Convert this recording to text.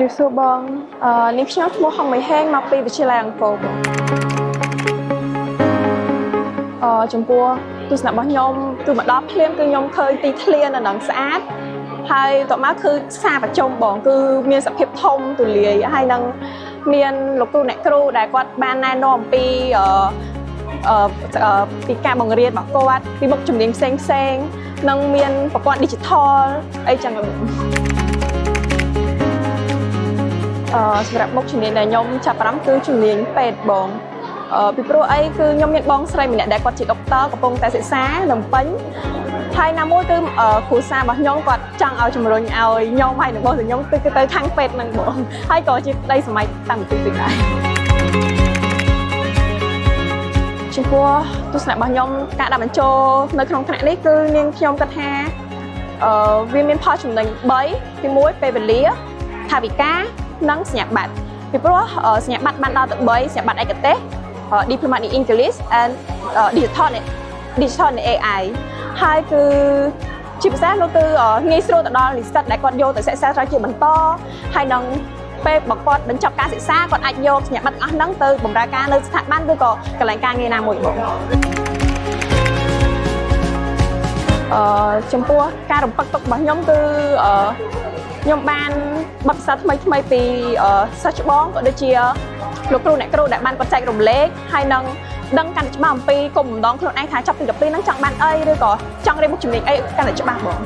Rìu xua bongនេះខ្ញុំឈ្មោះហងមីហេងមកពីវិទ្យាល័យអង្គរចំពោះទស្សនៈរបស់ខ្ញុំគឺមកដល់ភ្លាមគឺខ្ញុំឃើញទីធ្លានៅនឹងស្អាតហើយតមកគឺផ្សារប្រជុំបងគឺមានសភាពធំទូលាយហើយនឹងមានលោកគ្រូអ្នកគ្រូដែលគាត់បានណែនាំអំពីពីការបង្រៀនរបស់គាត់ពីមុខជំនាញផ្សេងនិងមានប្រព័ន្ធ digital អីចឹងសម្រាប់មុខជំនាញដែលខ្ញុំចាប់អារម្មណ៍គឺជំនាញពេទ្យបងពីព្រោះអីគឺខ្ញុំមានបងស្រីម្នាក់ដែលគាត់ជាដុកទ័រកំពុងតែសិក្សានៅពេញហើយណាមួយគឺគ្រូសារបស់ខ្ញុំគាត់ចង់ឲ្យជំរុញឲ្យខ្ញុំហើយនឹងបងខ្ញុំគឺទៅខាងពេទ្យហ្នឹងបងហើយក៏ជាក្តីសម័យតាំងពីទីដែរចំពោះទស្សនៈរបស់ខ្ញុំការដាក់បញ្ចូលនៅក្នុងថ្នាក់នេះគឺនាងខ្ញុំគិតថាវាមានផលចំណេញ3ទី1ពេលវេលាថាវិការនិងសញ្ញាបត្រពីព្រោះសញ្ញាបត្របានដល់ទៅ3សញ្ញាបត្រឯកទេស Diploma in English and Digital and AI ហើយគឺជាភាសានោះគឺងាយស្រួលទៅដល់និស្សិតដែលគាត់យកទៅសិក្សាជាបន្តហើយនឹងពេលបើគាត់បញ្ចប់ការសិក្សាគាត់អាចយកសញ្ញាបត្រអស់ហ្នឹងទៅបម្រើការនៅស្ថាប័នឬក៏កន្លែងការងារណាមួយបងចំពោះការរំពឹងទុករបស់ខ្ញុំគឺខ្ញុំបានបទពិសោធន៍ថ្មីពីសិស្សច្បងក៏ដូចជាលោកគ្រូអ្នកគ្រូដែលបានគាត់ចែករំលែកហើយនឹងដឹងកាន់តែច្បាស់អំពីគោលបំណងខ្លួនឯងថាចប់ទី12ហ្នឹងចង់បានអីឬក៏ចង់រៀនមុខជំនាញអីកាន់តែច្បាស់បង